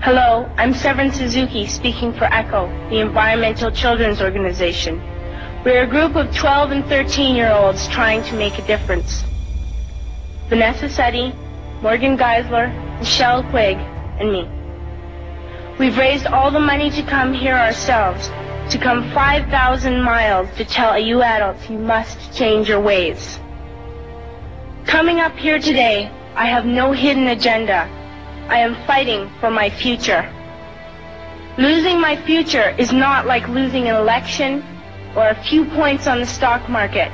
Hello, I'm Severn Suzuki speaking for ECHO, the Environmental Children's Organization. We're a group of 12 and 13-year-olds trying to make a difference. Vanessa Setti, Morgan Geisler, Michelle Quigg, and me. We've raised all the money to come here ourselves, to come 5,000 miles to tell you adults you must change your ways. Coming up here today, I have no hidden agenda. I am fighting for my future. Losing my future is not like losing an election or a few points on the stock market.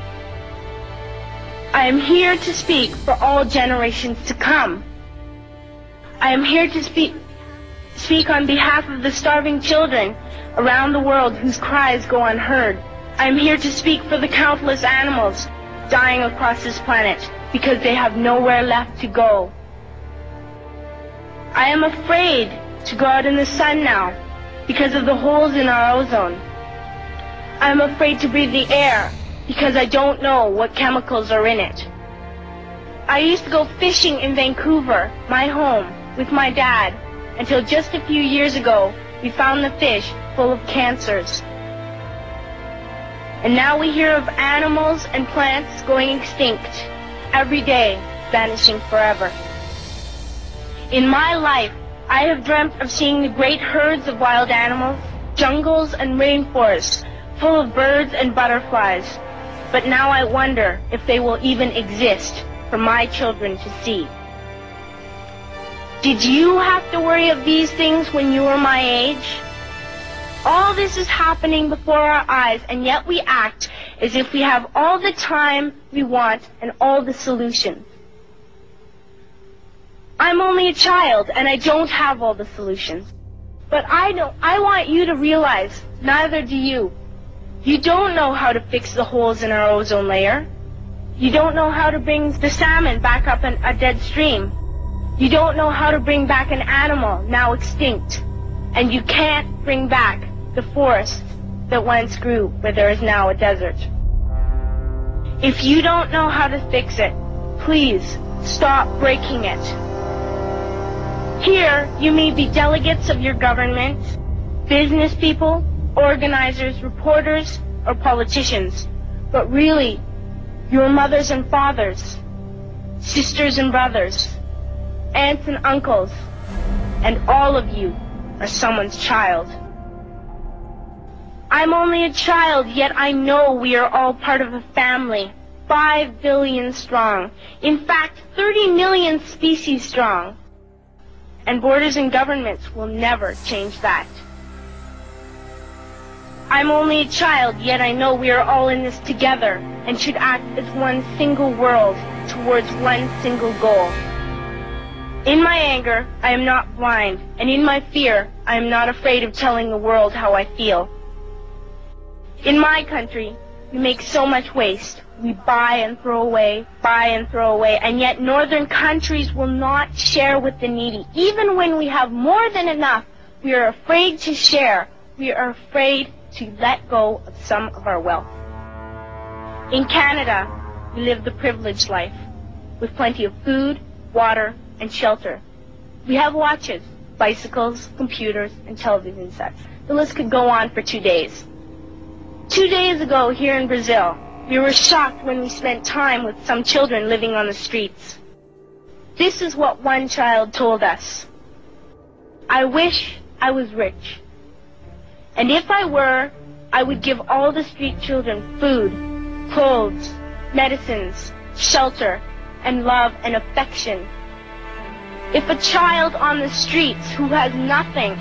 I am here to speak for all generations to come. I am here to speak on behalf of the starving children around the world whose cries go unheard. I am here to speak for the countless animals dying across this planet because they have nowhere left to go. I am afraid to go out in the sun now because of the holes in our ozone. I am afraid to breathe the air because I don't know what chemicals are in it. I used to go fishing in Vancouver, my home, with my dad, until just a few years ago we found the fish full of cancers. And now we hear of animals and plants going extinct, every day vanishing forever. In my life, I have dreamt of seeing the great herds of wild animals, jungles and rainforests full of birds and butterflies. But now I wonder if they will even exist for my children to see. Did you have to worry of these things when you were my age? All this is happening before our eyes, and yet we act as if we have all the time we want and all the solutions. I'm only a child, and I don't have all the solutions. But I want you to realize, neither do you. You don't know how to fix the holes in our ozone layer. You don't know how to bring the salmon back up a dead stream. You don't know how to bring back an animal now extinct. And you can't bring back the forest that once grew where there is now a desert. If you don't know how to fix it, please stop breaking it. Here, you may be delegates of your government, business people, organizers, reporters, or politicians, but really, your mothers and fathers, sisters and brothers, aunts and uncles, and all of you are someone's child. I'm only a child, yet I know we are all part of a family, 5 billion strong, in fact 30 million species strong. And borders and governments will never change that. I'm only a child, yet I know we are all in this together and should act as one single world towards one single goal. In my anger, I am not blind, and in my fear, I am not afraid of telling the world how I feel. In my country, we make so much waste. We buy and throw away, and yet northern countries will not share with the needy. Even when we have more than enough, we are afraid to share. We are afraid to let go of some of our wealth. In Canada, we live the privileged life, with plenty of food, water, and shelter. We have watches, bicycles, computers, and television sets. The list could go on for 2 days. 2 days ago, here in Brazil, we were shocked when we spent time with some children living on the streets. This is what one child told us. I wish I was rich. And if I were, I would give all the street children food, clothes, medicines, shelter, and love and affection. If a child on the streets who has nothing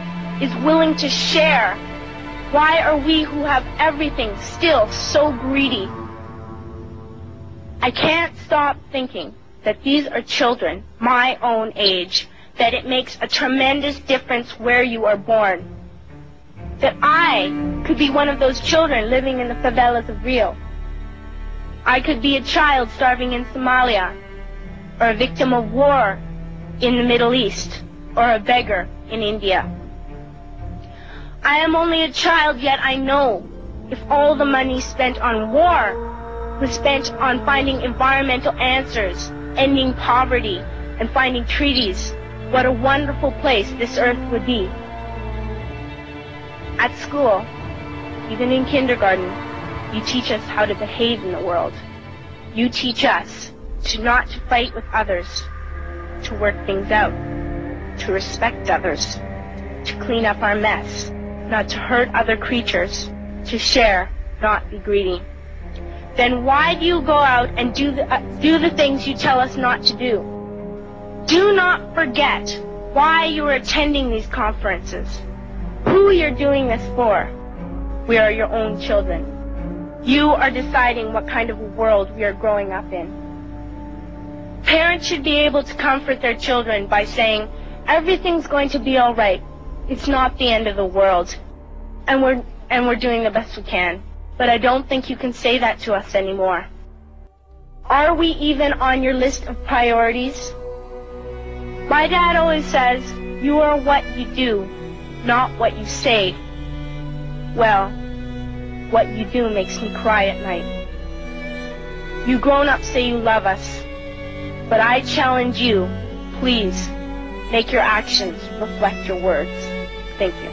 is willing to share, why are we who have everything still so greedy? I can't stop thinking that these are children my own age, that it makes a tremendous difference where you are born. That I could be one of those children living in the favelas of Rio. I could be a child starving in Somalia, or a victim of war in the Middle East, or a beggar in India. I am only a child, yet I know if all the money spent on war was spent on finding environmental answers, ending poverty, and finding treaties what a wonderful place this earth would be. At school, even in kindergarten, you teach us how to behave in the world. You teach us not to fight with others, to work things out, to respect others, to clean up our mess, not to hurt other creatures, to share, not be greedy. Then why do you go out and do the things you tell us not to do? Do not forget why you are attending these conferences, who you're doing this for. We are your own children. You are deciding what kind of a world we are growing up in. Parents should be able to comfort their children by saying, everything's going to be all right. It's not the end of the world. And we're doing the best we can. But I don't think you can say that to us anymore. Are we even on your list of priorities? My dad always says, you are what you do, not what you say. Well, what you do makes me cry at night. You grown-ups say you love us, but I challenge you, please, make your actions reflect your words. Thank you.